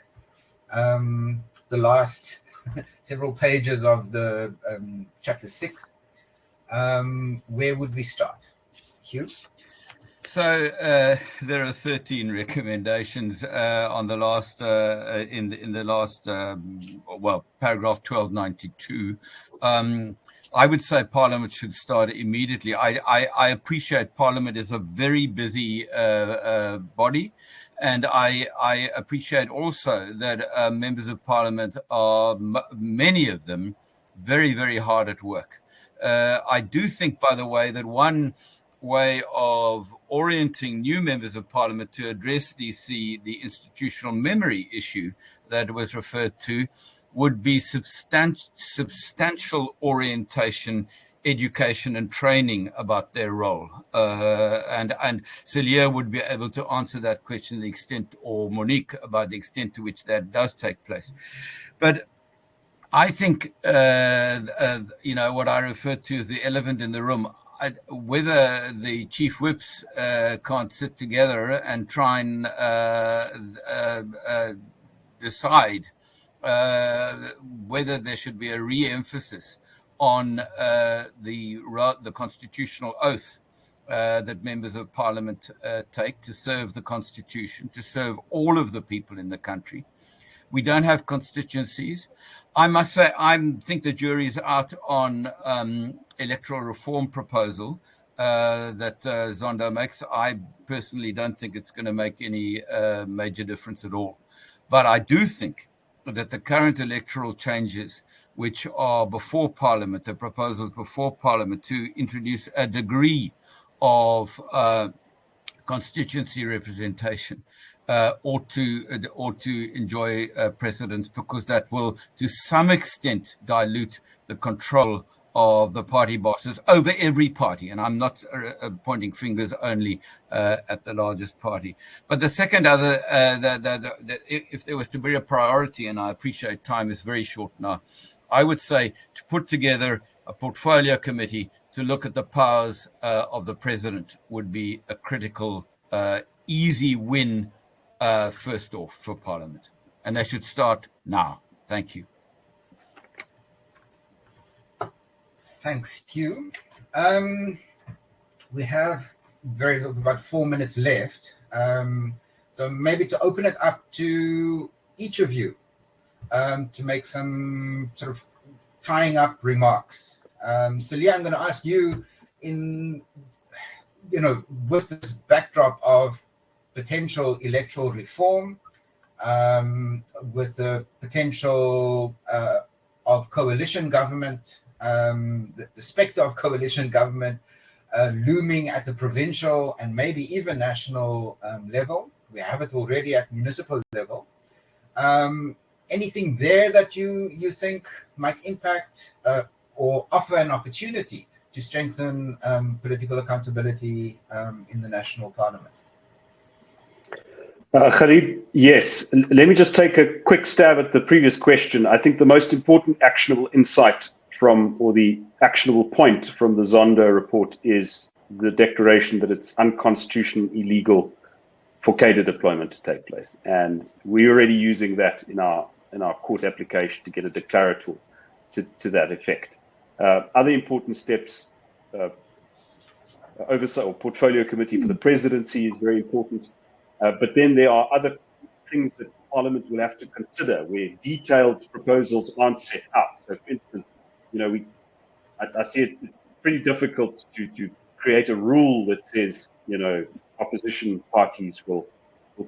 the last several pages of the Chapter 6, where would we start? Hugh? So there are 13 recommendations on the last in the last paragraph 1292. I would say Parliament should start immediately. I appreciate Parliament is a very busy body, and I appreciate also that members of Parliament are, many of them, very, very hard at work. I do think, by the way, that one way of orienting new members of Parliament to address the institutional memory issue that was referred to would be substantial orientation, education and training about their role. And Celia would be able to answer that question to the extent, or Monique, about the extent to which that does take place. But I think, what I refer to as the elephant in the room, whether the chief whips can't sit together and try and decide whether there should be a re-emphasis on the constitutional oath that members of Parliament take to serve the Constitution, to serve all of the people in the country. We don't have constituencies. I must say, I think the jury's out on electoral reform proposal that Zondo makes. I personally don't think it's going to make any major difference at all. But I do think that the current electoral changes, which are before Parliament, the proposals before Parliament to introduce a degree of constituency representation, ought to enjoy precedence, because that will, to some extent, dilute the control of the party bosses over every party. And I'm not pointing fingers only at the largest party. But the second if there was to be a priority, and I appreciate time is very short now, I would say to put together a portfolio committee to look at the powers of the president would be a critical, easy win first off for Parliament. And they should start now. Thank you. Thanks, Hugh. We have about 4 minutes left. So maybe to open it up to each of you to make some sort of tying up remarks. Celia, I'm going to ask you, with this backdrop of potential electoral reform, with the potential of coalition government, the specter of coalition government looming at the provincial and maybe even national level. We have it already at municipal level. Anything there that you think might impact or offer an opportunity to strengthen political accountability in the national parliament? Khalid, yes. Let me just take a quick stab at the previous question. I think the most important actionable insight or the actionable point from the Zonder report is the declaration that it's unconstitutional, illegal for cadre deployment to take place. And we're already using that in our court application to get a declarator to that effect. Other important steps, oversight or portfolio committee for the presidency is very important. But then there are other things that Parliament will have to consider where detailed proposals aren't set out. So, for instance, I see it's pretty difficult to create a rule that says, opposition parties will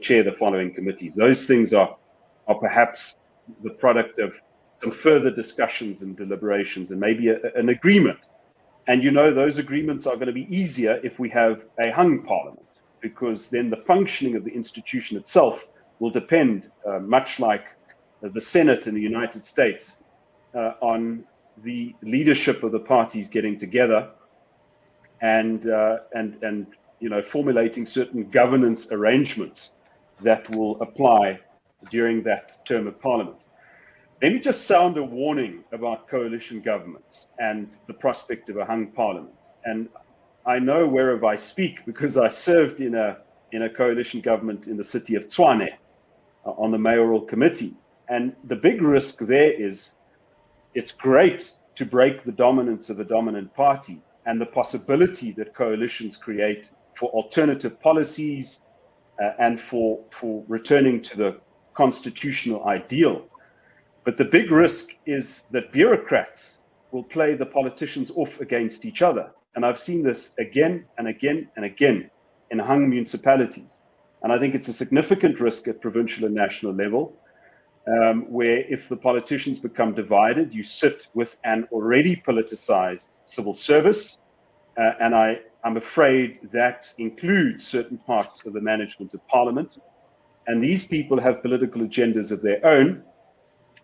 chair the following committees. Those things are perhaps the product of some further discussions and deliberations and maybe an agreement. And those agreements are going to be easier if we have a hung Parliament, because then the functioning of the institution itself will depend, much like the Senate in the United States, on the leadership of the parties getting together and formulating certain governance arrangements that will apply during that term of Parliament. Let me just sound a warning about coalition governments and the prospect of a hung Parliament. And I know whereof I speak because I served in a coalition government in the city of Tshwane on the mayoral committee. And the big risk there is it's great to break the dominance of a dominant party and the possibility that coalitions create for alternative policies and for returning to the constitutional ideal. But the big risk is that bureaucrats will play the politicians off against each other. And I've seen this again and again and again in hung municipalities. And I think it's a significant risk at provincial and national level, where if the politicians become divided, you sit with an already politicized civil service. And I'm afraid that includes certain parts of the management of Parliament. And these people have political agendas of their own.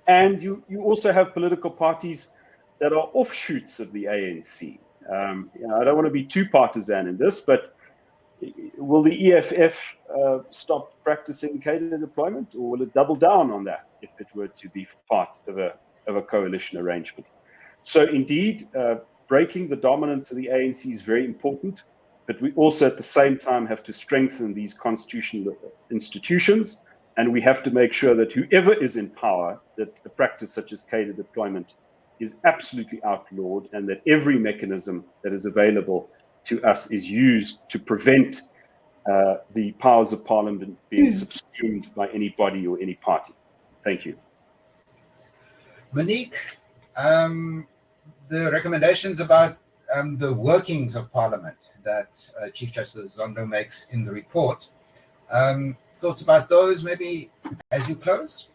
And you also have political parties that are offshoots of the ANC. I don't want to be too partisan in this, but will the EFF stop practicing cadre deployment, or will it double down on that if it were to be part of a coalition arrangement? So indeed, breaking the dominance of the ANC is very important, but we also at the same time have to strengthen these constitutional institutions, and we have to make sure that whoever is in power, that a practice such as cadre deployment is absolutely outlawed, and that every mechanism that is available to us is used to prevent the powers of Parliament being subsumed by any body or any party. Thank you. Monique, the recommendations about the workings of Parliament that Chief Justice Zondo makes in the report. Thoughts about those maybe as you close?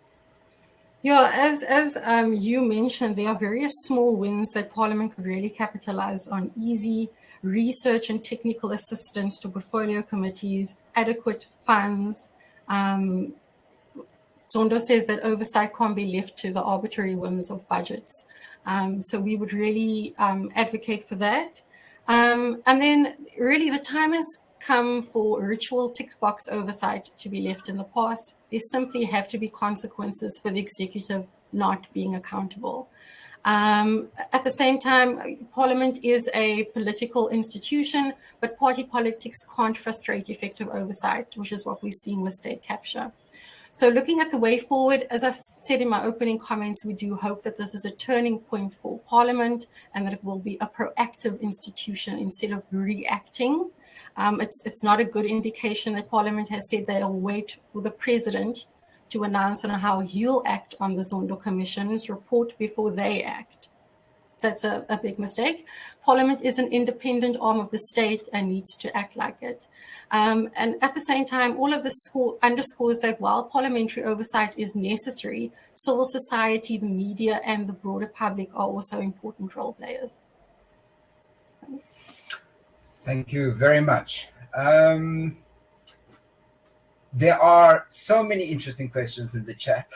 Yeah, as you mentioned, there are various small wins that Parliament could really capitalize on: easy research and technical assistance to portfolio committees, adequate funds. Zondo says that oversight can't be left to the arbitrary whims of budgets. So we would really advocate for that. And then really the time has come for ritual tick box oversight to be left in the past. There simply have to be consequences for the executive not being accountable. At the same time, Parliament is a political institution, but party politics can't frustrate effective oversight, which is what we've seen with state capture. So looking at the way forward, as I've said in my opening comments, we do hope that this is a turning point for Parliament and that it will be a proactive institution instead of reacting. It's not a good indication that Parliament has said they'll wait for the President to announce on how he'll act on the Zondo Commission's report before they act. That's a big mistake. Parliament is an independent arm of the state and needs to act like it. And at the same time, all of this underscores that while parliamentary oversight is necessary, civil society, the media, and the broader public are also important role players. Thanks. Thank you very much. There are so many interesting questions in the chat.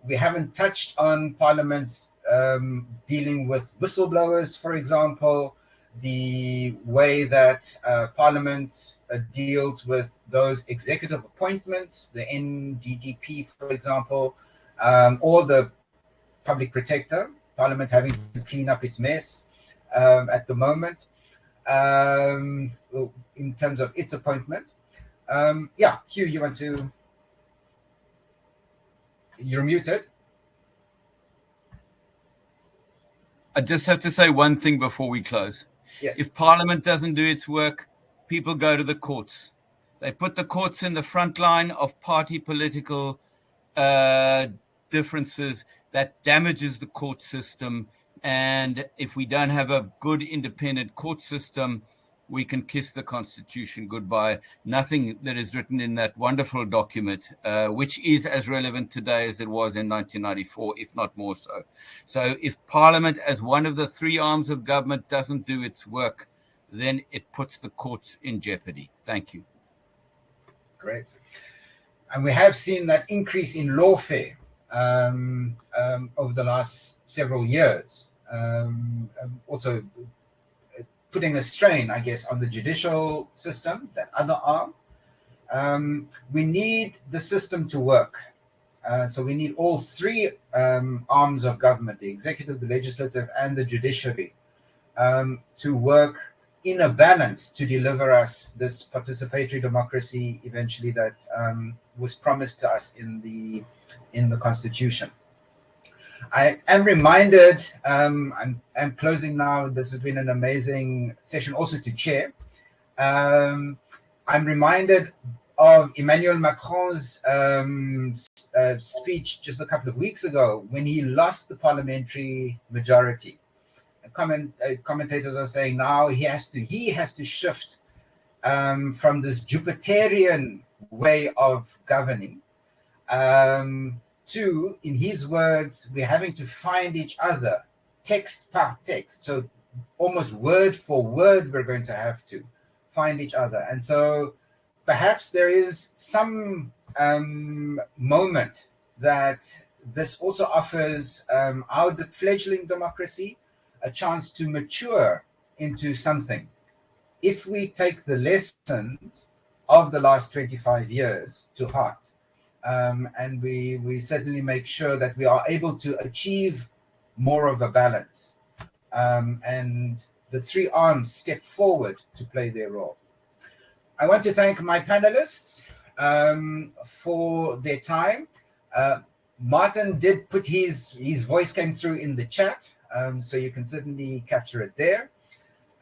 We haven't touched on Parliament's dealing with whistleblowers, for example, the way that Parliament deals with those executive appointments, the NDDP, for example, or the Public Protector, Parliament having to clean up its mess at the moment in terms of its appointment. Yeah, Hugh, you want to... You're muted. I just have to say one thing before we close. Yes. If Parliament doesn't do its work, people go to the courts. They put the courts in the front line of party political differences. That damages the court system. And if we don't have a good independent court system, we can kiss the Constitution goodbye. Nothing that is written in that wonderful document, which is as relevant today as it was in 1994, if not more so. So if Parliament, as one of the three arms of government, doesn't do its work, then it puts the courts in jeopardy. Thank you. Great. And we have seen that increase in lawfare over the last several years. Also putting a strain, I guess, on the judicial system, that other arm. We need the system to work. So we need all three arms of government, the executive, the legislative, and the judiciary, to work in a balance to deliver us this participatory democracy eventually that was promised to us in the Constitution. I am reminded, I'm closing now, this has been an amazing session also to chair. I'm reminded of Emmanuel Macron's speech just a couple of weeks ago when he lost the parliamentary majority. Commentators are saying now he has to shift from this Jupiterian way of governing to, in his words, we're having to find each other text par text. So almost word for word, we're going to have to find each other. And so perhaps there is some moment that this also offers our fledgling democracy a chance to mature into something. If we take the lessons of the last 25 years to heart, and we certainly make sure that we are able to achieve more of a balance, and the three arms step forward to play their role. I want to thank my panelists for their time. Martin did put his voice came through in the chat, so you can certainly capture it there.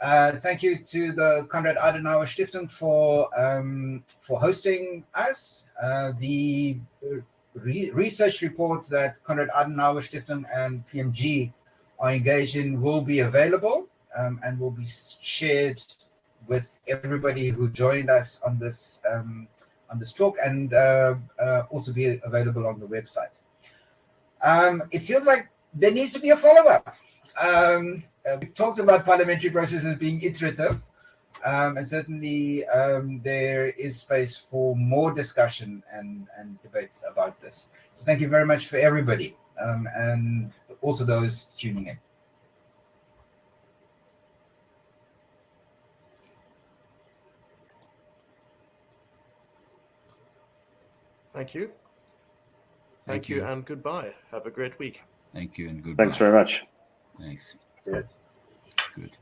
Thank you to the Konrad-Adenauer-Stiftung for hosting us. The research report that Konrad-Adenauer-Stiftung and PMG are engaged in will be available and will be shared with everybody who joined us on this talk, and also be available on the website. It feels like there needs to be a follow-up. We talked about parliamentary processes being iterative, and certainly there is space for more discussion and debate about this. So thank you very much for everybody, and also those tuning in. Thank you. Thank you and goodbye. Have a great week. Thank you and goodbye. Thanks very much. Thanks. Yes. Good.